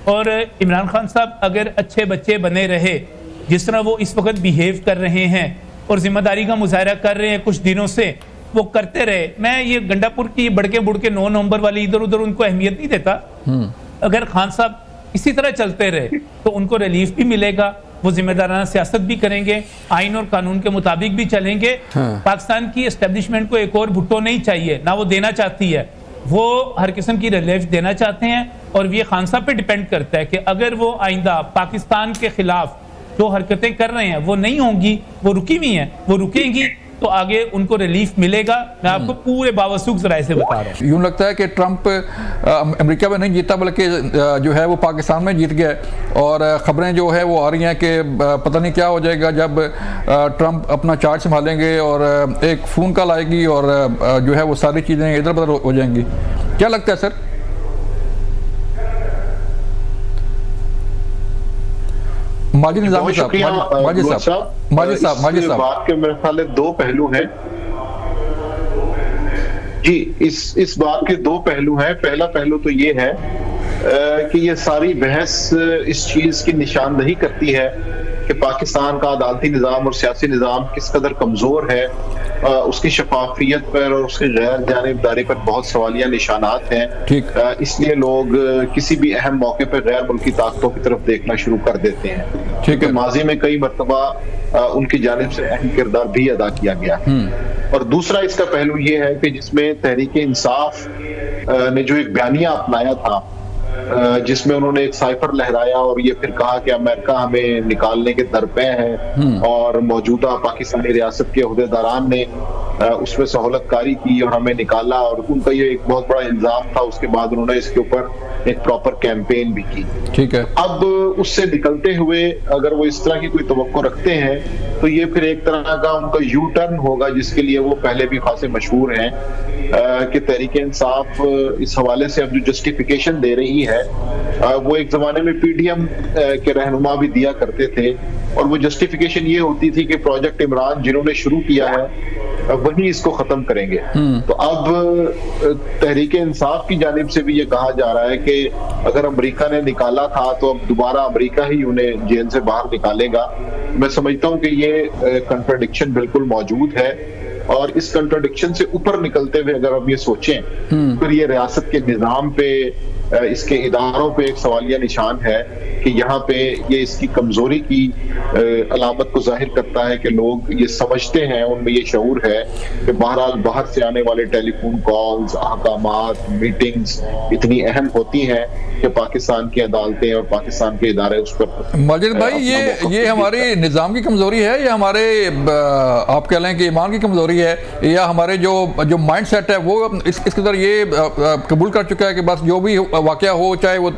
और इमरान खान साहब अगर अच्छे बच्चे बने रहे, जिस तरह वो इस वक्त बिहेव कर रहे हैं और जिम्मेदारी का मुजाहरा कर रहे हैं कुछ दिनों से, वो करते रहे। मैं ये गंडापुर की बड़के बुड़के 9 नवंबर वाली इधर उधर उनको अहमियत नहीं देता। अगर खान साहब इसी तरह चलते रहे तो उनको रिलीफ भी मिलेगा, वो जिम्मेदाराना सियासत भी करेंगे, आइन और कानून के मुताबिक भी चलेंगे। पाकिस्तान की एस्टेब्लिशमेंट को एक और भुट्टो नहीं चाहिए, ना वो देना चाहती है, वो हर किस्म की रिलीफ देना चाहते हैं। और ये खान साहब पे डिपेंड करता है कि अगर वो आइंदा पाकिस्तान के खिलाफ जो हरकतें कर रहे हैं वो नहीं होंगी, वो रुकी हुई हैं, वो रुकेंगी, तो आगे उनको रिलीफ मिलेगा। मैं आपको पूरे बावसूख जराए से बता रहा हूँ। यूँ लगता है कि ट्रंप अमेरिका में नहीं जीता बल्कि जो है वो पाकिस्तान में जीत गया, और ख़बरें जो है वो आ रही हैं कि पता नहीं क्या हो जाएगा जब ट्रंप अपना चार्ज संभालेंगे और एक फ़ोन कॉल आएगी और जो है वो सारी चीज़ें इधर उधर हो जाएंगी। क्या लगता है सर? माजिद निज़ामी साहब, बात के मेरे ख्याल में 2 पहलू हैं जी। इस बात के 2 पहलू हैं। पहला पहलू तो ये है कि ये सारी बहस इस चीज की निशानदही करती है कि पाकिस्तान का अदालती निज़ाम और सियासी निज़ाम किस कदर कमजोर है। उसकी शफाफियत पर और उसकी गैर जानिबदारी पर बहुत सवालिया निशानात हैं। इसलिए लोग किसी भी अहम मौके पर गैर मुल्की ताकतों की तरफ देखना शुरू कर देते हैं। ठीक है, माजी में कई मरतबा उनकी जानिब से अहम किरदार भी अदा किया गया। और दूसरा इसका पहलू ये है कि जिसमें तहरीक इंसाफ ने जो एक बयानिया अपनाया था, जिसमें उन्होंने एक साइफर लहराया और ये फिर कहा कि अमेरिका हमें निकालने के दरपे है, और मौजूदा पाकिस्तानी रियासत के अहदेदारान ने उसमें सहूलतकारी की और हमें निकाला, और उनका ये एक बहुत बड़ा इल्जाम था। उसके बाद उन्होंने इसके ऊपर एक प्रॉपर कैंपेन भी की। ठीक है, अब उससे निकलते हुए अगर वो इस तरह की कोई तवक्को रखते हैं तो ये फिर एक तरह का उनका यू टर्न होगा, जिसके लिए वो पहले भी खासे मशहूर हैं कि तहरीक इंसाफ इस हवाले से अब जो जस्टिफिकेशन दे रही है वो एक जमाने में पीडीएम के रहनुमा भी दिया करते थे, और वो जस्टिफिकेशन ये होती थी कि प्रोजेक्ट इमरान जिन्होंने शुरू किया है वही इसको खत्म करेंगे। तो अब तहरीक इंसाफ की जानिब से भी ये कहा जा रहा है कि अगर अमेरिका ने निकाला था तो अब दोबारा अमेरिका ही उन्हें जेल से बाहर निकालेगा। मैं समझता हूँ कि ये कंट्राडिक्शन बिल्कुल मौजूद है, और इस कंट्राडिक्शन से ऊपर निकलते हुए अगर हम ये सोचें फिर ये रियासत के निज़ाम पे, इसके इदारों पे एक सवालिया निशान है कि यहाँ पे ये इसकी कमजोरी की अलामत को जाहिर करता है कि लोग ये समझते हैं, उनमें ये शऊर है कि बहरहाल बाहर से आने वाले टेलीफोन कॉल्स, अहकामात, मीटिंग्स इतनी अहम होती हैं कि पाकिस्तान की अदालतें और पाकिस्तान के इदारे उस पर। माजिद भाई, ये हमारे निज़ाम की कमजोरी है या हमारे आप कह लें कि ईमान की कमजोरी है, या हमारे जो माइंड सेट है वो इसके अंदर ये कबूल कर चुका है कि बस जो भी वाकया हो, चाहे वो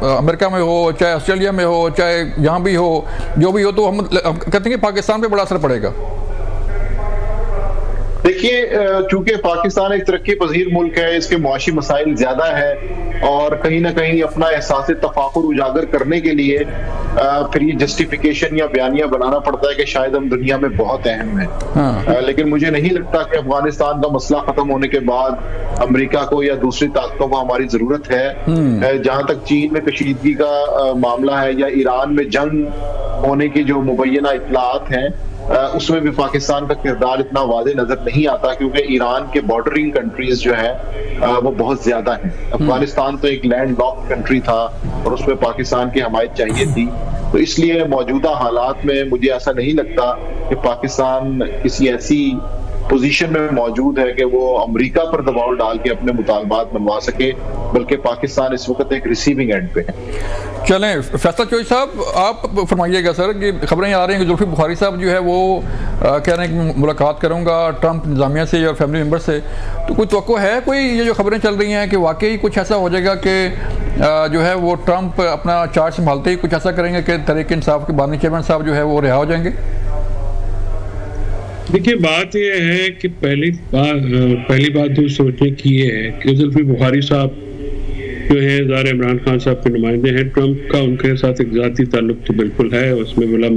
अमेरिका में हो, चाहे ऑस्ट्रेलिया में हो, चाहे यहाँ भी हो, जो भी हो, तो हम कहते हैं कि पाकिस्तान पे बड़ा असर पड़ेगा। देखिए, चूंकि पाकिस्तान एक तरक्की पजीर मुल्क है, इसके मुआशी मसाइल ज्यादा है, और कहीं ना कहीं अपना एहसास तफाकुर उजागर करने के लिए फिर ये जस्टिफिकेशन या बयानिया बनाना पड़ता है कि शायद हम दुनिया में बहुत अहम है। लेकिन मुझे नहीं लगता कि अफगानिस्तान का मसला खत्म होने के बाद अमेरिका को या दूसरी ताकतों को हमारी जरूरत है। जहां तक चीन में कशीदगी का मामला है या ईरान में जंग होने की जो मुबैना इत्तलात हैं, उसमें भी पाकिस्तान का किरदार इतना वादे नजर नहीं आता, क्योंकि ईरान के बॉर्डरिंग कंट्रीज जो है वो बहुत ज्यादा हैं। अफगानिस्तान तो एक लैंड लॉक्ड कंट्री था और उसमें पाकिस्तान की हमायत चाहिए थी। तो इसलिए मौजूदा हालात में मुझे ऐसा नहीं लगता कि पाकिस्तान किसी ऐसी पोजीशन में मौजूद है कि वो अमेरिका पर दबाव डाल के अपने मुतालबात मनवा सके, बल्कि पाकिस्तान इस वक्त एक रिसीविंग एंड पे है। चलें, फैसल चोई साहब आप फरमाइएगा सर कि खबरें आ रही हैं कि जुल्फी बुखारी साहब जो है वो कह रहे हैं कि मुलाकात करूंगा ट्रंप इंतजामिया से या फैमिली मेम्बर से, तो कोई तवक्को है कोई, ये जो खबरें चल रही हैं कि वाकई कुछ ऐसा हो जाएगा कि जो है वो ट्रंप अपना चार्ज संभालते ही कुछ ऐसा करेंगे कि तहरीक इंसाफ के बानी चेयरमैन साहब जो है वो रिहा हो जाएंगे? देखिए, बात यह है कि पहली बात तो सोचने की ये है कि जुल्फी बुखारी साहब जो है ज़ाहिर इमरान खान साहब के नुमाइंदे हैं। ट्रंप का उनके साथ एक ज़ाती ताल्लुक तो बिल्कुल है, उसमें बिला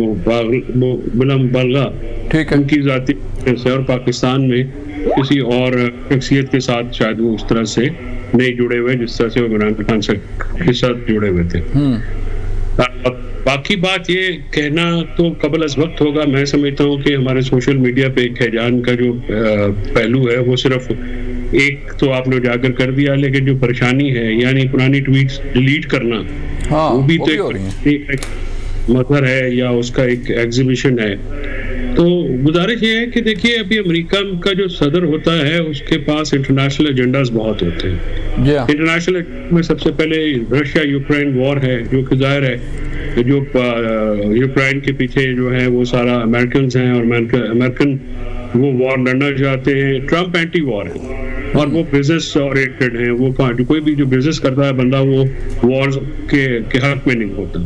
मुबालगा उनकी ज़ाती से, और पाकिस्तान में किसी और शख्सियत के साथ शायद वो उस तरह से नहीं जुड़े हुए जिस तरह से वो इमरान खान के साथ जुड़े हुए थे। बाकी बात ये कहना तो कबल अज वक्त होगा। मैं समझता हूँ कि हमारे सोशल मीडिया पे हैजान का जो पहलू है वो सिर्फ एक तो आपने उजागर कर दिया, लेकिन जो परेशानी है यानी पुरानी ट्वीट्स डिलीट करना, वो भी तो एक मजहर है या उसका एक एग्जीबिशन है। तो गुजारिश ये है कि देखिए अभी अमेरिका का जो सदर होता है उसके पास इंटरनेशनल एजेंडाज बहुत होते हैं। इंटरनेशनल में सबसे पहले रशिया यूक्रेन वॉर है, जो कि जाहिर है जो यूक्रेन के पीछे जो है वो सारा अमेरिकन हैं और अमेरिकन वो वॉर लड़ना चाहते हैं। ट्रम्प एंटी वॉर है और वो बिजनेस ओरिएंटेड है। वो कोई भी जो बिजनेस करता है बंदा वो वॉर के हक में नहीं होता।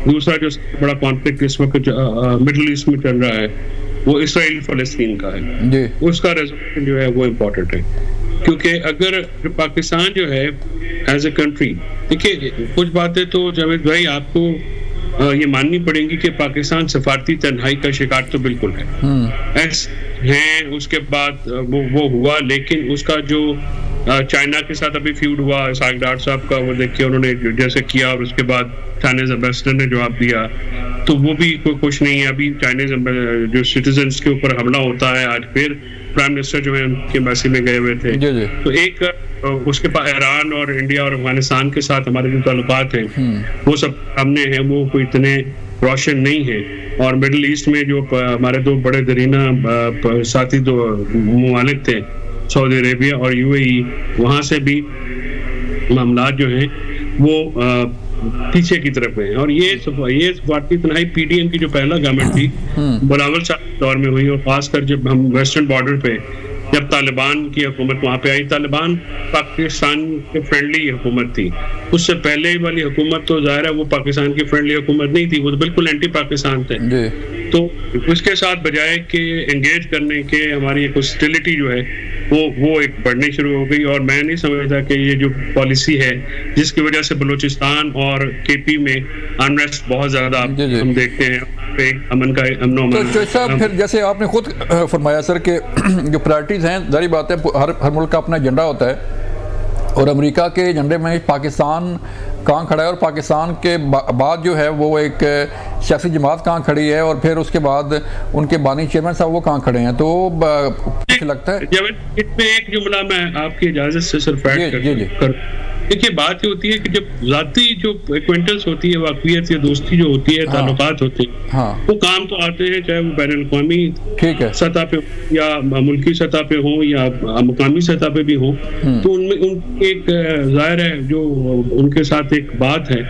दूसरा जो बड़ा कॉन्फ्लिक्ट इस वक्त मिडिल ईस्ट में चल रहा है वो इसराइल फलस्तीन का है, उसका रेजोल्यूशन जो है वो इम्पोर्टेंट है। क्योंकि अगर पाकिस्तान जो है एज ए कंट्री, देखिए कुछ बातें तो जावेद भाई आपको ये माननी पड़ेंगी कि पाकिस्तान सफारती तन्हाई का शिकार तो बिल्कुल है। है उसके बाद वो हुआ, लेकिन उसका जो चाइना के साथ अभी फ्यूड हुआ सागडार साहब का, वो देखिए उन्होंने जैसे किया और उसके बाद चाइनीज एम्बेसडर ने जवाब दिया, तो वो भी कोई कुछ नहीं है। अभी चाइनीज जो सिटीजन्स के ऊपर हमला होता है, आज फिर प्राइम मिनिस्टर जो है उनके एम्बेसी में गए हुए थे। तो एक उसके बाद ईरान और इंडिया और अफगानिस्तान के साथ हमारे जो ताल्लुकात हैं वो सब सामने हैं, वो कोई इतने रोशन नहीं है। और मिडिल ईस्ट में जो हमारे दो बड़े दरीना साथी दो मुमालिक थे, सऊदी अरेबिया और यूएई, वहाँ से भी मामला जो हैं वो पीछे की तरफ है। और ये सफारती तन्हाई पीडीएम की जो पहला गवर्नमेंट थी बिलावल साहब दौर में हुई, और खासकर जब हम वेस्टर्न बॉर्डर पे जब तालिबान की हुकूमत वहाँ पे आई, तालिबान पाकिस्तान के फ्रेंडली हुकूमत थी। उससे पहले वाली हुकूमत तो जाहिर है वो पाकिस्तान की फ्रेंडली हुकूमत नहीं थी, वो तो बिल्कुल एंटी पाकिस्तान थे। तो उसके साथ बजाय के एंगेज करने के हमारी एक हॉस्टिलिटी जो है वो एक बढ़नी शुरू हो गई। और मैं नहीं समझता कि ये जो पॉलिसी है जिसकी वजह से बलूचिस्तान और केपी में अनरेस्ट बहुत ज्यादा हम देखते हैं, अमन का तो साहब फिर जैसे आपने खुद फरमाया सर कि जो प्रायोरिटीज हैं, जारी बात है हर मुल्क का अपना एजेंडा होता है, और अमेरिका के एजेंडे में पाकिस्तान कहाँ खड़ा है और पाकिस्तान के बाद जो है वो एक सियासी जमात कहाँ खड़ी है, और फिर उसके बाद उनके बानी चेयरमैन साहब वो कहाँ खड़े हैं। तो कुछ लगता है इसमें एक जुमला मैं आपकी इजाजत से सिर्फ ऐड कर, देखिए बात ये होती है कि जब जाती जो एक्वेंटेंस होती है, वाकफियत या दोस्ती जो होती है, ताल्लुकात होते हैं, वो काम तो आते हैं, चाहे वो बैन अल-अक़वामी सतह पे या मुल्की सतह पे हो या मुकामी सतह पे भी हो। तो उनमें उनकी एक जाहिर है जो उनके साथ एक बात है,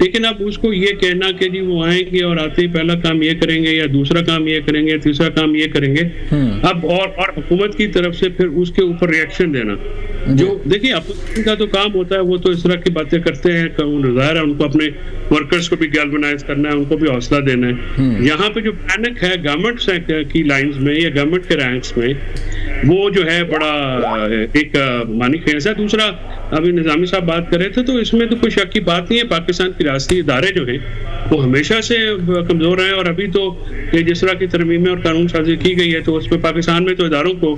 लेकिन अब उसको ये कहना कि जी वो आएंगे और आते ही पहला काम ये करेंगे या दूसरा काम ये करेंगे, तीसरा काम ये करेंगे, अब और हुकूमत की तरफ से फिर उसके ऊपर रिएक्शन देना, जो देखिए अपोजिशन का तो काम होता है, वो तो इस तरह की बातें करते हैं, जाहिर है उनको अपने वर्कर्स को भी गैल्वेनाइज करना है, उनको भी हौसला देना है। यहाँ पे जो पैनिक है गवर्नमेंट की लाइंस में या गवर्नमेंट के रैंक्स में, वो जो है बड़ा एक मानी खेस है। दूसरा अभी निजामी साहब बात कर रहे थे, तो इसमें तो कोई शक की बात नहीं है, पाकिस्तान के रियासती इदारे जो हैं वो हमेशा से कमजोर हैं, और अभी तो ये जिस तरह की तरमीमें और कानून साजी की गई है, तो उसमें पाकिस्तान में तो इदारों को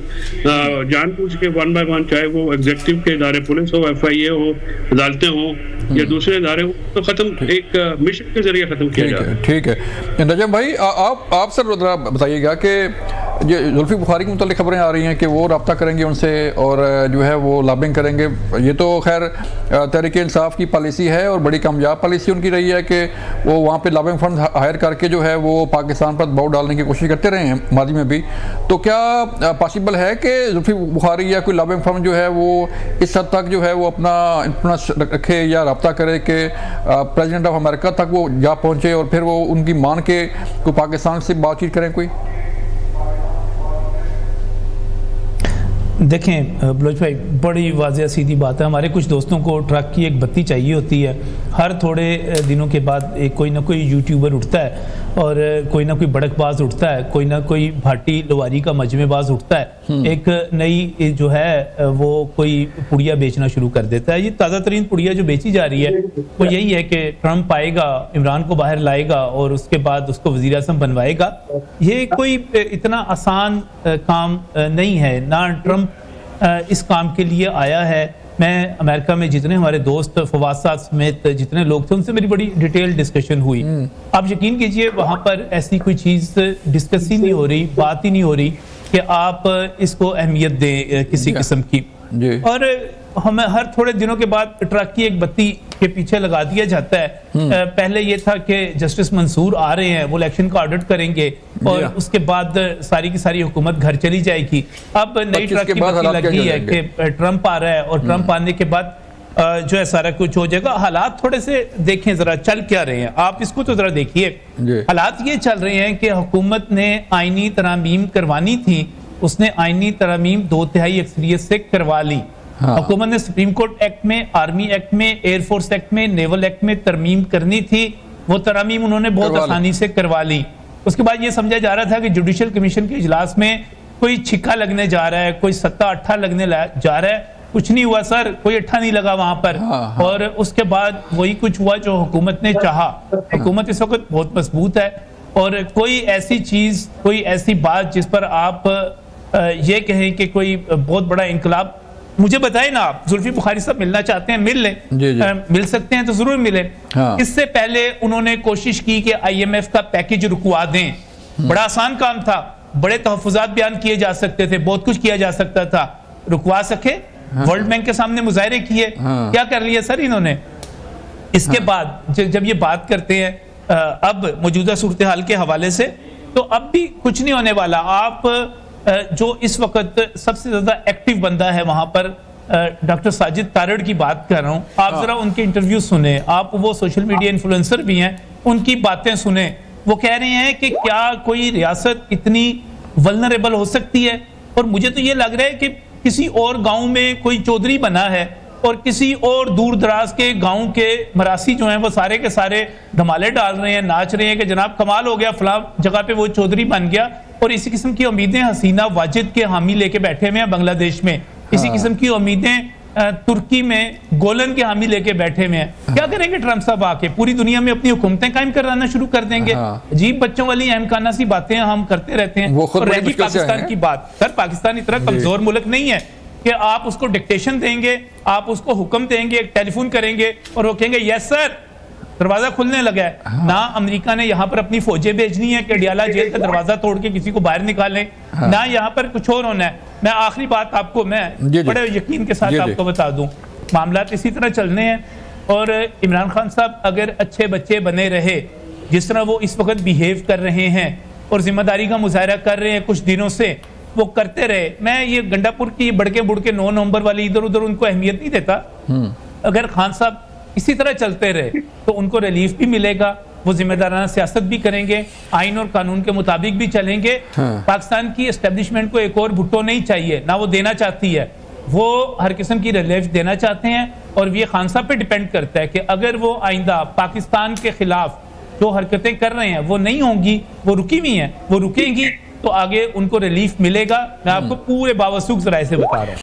जानबूझ के 1 by 1, चाहे वो एग्जीक्यूटिव के इदारे, पुलिस हो, FIA हो, अदालतें हो या दूसरे इदारे हो, तो खत्म एक मिशन के जरिए खत्म किया जाए। ठीक है नजम भाई, आप सर बताइएगा कि जो जुल्फी बुखारी के मुतालिक खबरें आ रही हैं कि वो रब्ता करेंगे उनसे और जो है वो लॉबिंग करेंगे। ये तो खैर तहरीक इंसाफ की पॉलिसी है और बड़ी कामयाब पॉलिसी उनकी रही है कि वो वहाँ पे लॉबिंग फंड हायर करके जो है वो पाकिस्तान पर दबाव डालने की कोशिश करते रहे हैं माजी में भी। तो क्या पॉसिबल है कि जुल्फी बुखारी या कोई लॉबिंग फंड जो है वो इस हद तक जो है वो अपना इन्फ्लुएंस रखे या रब्ता करे कि प्रेसिडेंट ऑफ अमेरिका तक वो जा पहुँचे और फिर वो उनकी मान के कोई पाकिस्तान से बातचीत करें? कोई देखें बलोच भाई, बड़ी वाज़ेह सीधी बात है, हमारे कुछ दोस्तों को ट्रक की एक बत्ती चाहिए होती है, हर थोड़े दिनों के बाद एक कोई ना कोई यूट्यूबर उठता है और कोई ना कोई बड़कबाज उठता है, कोई ना कोई भाटी लवारी का मजमेबाज उठता है, एक नई जो है वो कोई पुड़िया बेचना शुरू कर देता है। ये ताज़ा तरीन पुड़िया जो बेची जा रही है वो यही है कि ट्रंप आएगा, इमरान को बाहर लाएगा और उसके बाद उसको वज़ीर आज़म बनवाएगा। ये कोई इतना आसान काम नहीं है, ना ट्रंप इस काम के लिए आया है। मैं अमेरिका में जितने हमारे दोस्त फवाद साहब समेत जितने लोग थे उनसे मेरी बड़ी डिटेल डिस्कशन हुई। आप यकीन कीजिए वहां पर ऐसी कोई चीज डिस्कस ही नहीं हो रही, बात ही नहीं हो रही कि आप इसको अहमियत दें किसी किस्म की। और हमें हर थोड़े दिनों के बाद ट्रक की एक बत्ती के पीछे लगा दिया जाता है। पहले ये था कि जस्टिस मंसूर आ रहे हैं, वो इलेक्शन का ऑडिट करेंगे और उसके बाद सारी की सारी हुकूमत घर चली जाएगी। अब नई ट्रक की बत्ती लगी है कि ट्रंप आ रहा है और ट्रंप आने के बाद जो है सारा कुछ हो जाएगा। हालात थोड़े से देखें जरा, चल क्या रहे हैं आप इसको तो जरा देखिए। हालात ये चल रहे हैं कि हुकूमत ने आईनी तरमीम करवानी थी, उसने आईनी तरमीम 2/3 अक्सरियत से करवा ली। हुकूमत ने सुप्रीम कोर्ट एक्ट में, आर्मी एक्ट में, एयरफोर्स एक्ट में, नेवल एक्ट में तरमीम करनी थी, वो तरमीम उन्होंने बहुत आसानी से करवा ली। उसके बाद ये समझा जा रहा था कि जुडिशियल कमीशन के इजलास में कोई छिक्का लगने जा रहा है, कोई सत्ता अट्ठा लगने जा रहा है। कुछ नहीं हुआ सर, कोई अट्ठा नहीं लगा वहां पर। और उसके बाद वही कुछ हुआ जो हुकूमत ने चाहा। हुकूमत इस वक्त बहुत मजबूत है और कोई ऐसी चीज, कोई ऐसी बात जिस पर आप ये कहें कि कोई बहुत बड़ा इंकलाब, मुझे बताएं ना आप। जुल्फी बुखारी साहब मिलना चाहते हैं, मिल लें। मिल सकते हैं तो जरूर मिले। इससे पहले उन्होंने कोशिश की कि IMF का पैकेज रुकवा दें। बड़ा आसान काम था, बड़े तहफुजात बयान किए जा सकते थे, बहुत कुछ किया जा सकता था, रुकवा सके। वर्ल्ड बैंक के सामने मुजाहरे किए, क्या कर लिया सर इन्होंने। इसके बाद जब ये बात करते हैं अब मौजूदा सूरत हाल के हवाले से, तो अब भी कुछ नहीं होने वाला। आप जो इस वक्त सबसे ज्यादा एक्टिव बंदा है वहां पर डॉक्टर साजिद तारड़ की बात कर रहा हूं, आप जरा उनके इंटरव्यू सुने। आप वो सोशल मीडिया इन्फ्लुएंसर भी हैं, उनकी बातें सुने। वो कह रहे हैं कि क्या कोई रियासत इतनी वल्नरेबल हो सकती है। और मुझे तो ये लग रहा है कि किसी और गांव में कोई चौधरी बना है और किसी और दूर दराज के गांव के मरासी जो हैं वो सारे के सारे धमाले डाल रहे हैं, नाच रहे हैं कि जनाब कमाल हो गया, फलां जगह पे वो चौधरी बन गया। और इसी किस्म की उम्मीदें हसीना वाजिद के हामी लेके बैठे हुए हैं बांग्लादेश में। इसी किस्म की उम्मीदें तुर्की में गोलन के हामी लेके बैठे हुए हैं। क्या करेंगे ट्रंप साहब आके? पूरी दुनिया में अपनी हुकूमतें कायम कराना शुरू कर देंगे। अजीब बच्चों वाली अहमकाना सी बातें हम करते रहते हैं। और रही पाकिस्तान की बात, सर पाकिस्तान इतना कमजोर मुल्क नहीं है कि आप उसको डिक्टेशन देंगे, आप उसको हुक्म देंगे, एक टेलीफोन करेंगे और वो कहेंगे यस सर, दरवाजा खुलने लगा है। ना अमेरिका ने यहाँ पर अपनी फौजें भेजनी है कि अडियाला जेल का दरवाजा तोड़ के किसी को बाहर निकालें, ना यहाँ पर कुछ और होना है। मैं आखिरी बात आपको मैं बड़े यकीन के साथ आपको बता दूं, मामला इसी तरह चलने हैं। और इमरान खान साहब अगर अच्छे बच्चे बने रहे, जिस तरह वो इस वक्त बिहेव कर रहे हैं और जिम्मेदारी का मुजाहरा कर रहे हैं कुछ दिनों से, वो करते रहे। मैं ये गंडापुर की बड़के बुड़के 9 नवंबर वाली इधर उधर उनको अहमियत नहीं देता। अगर खान साहब इसी तरह चलते रहे तो उनको रिलीफ भी मिलेगा, वो जिम्मेदाराना सियासत भी करेंगे, आइन और कानून के मुताबिक भी चलेंगे। पाकिस्तान की एस्टेब्लिशमेंट को एक और भुट्टो नहीं चाहिए, ना वो देना चाहती है। वो हर किस्म की रिलीफ देना चाहते हैं और ये खान साहब पे डिपेंड करता है कि अगर वो आइंदा पाकिस्तान के खिलाफ जो हरकतें कर रहे हैं वो नहीं होंगी, वो रुकी हुई हैं, वो रुकेंगी, तो आगे उनको रिलीफ मिलेगा। मैं आपको पूरे बावसूख जराए से बता रहा हूँ।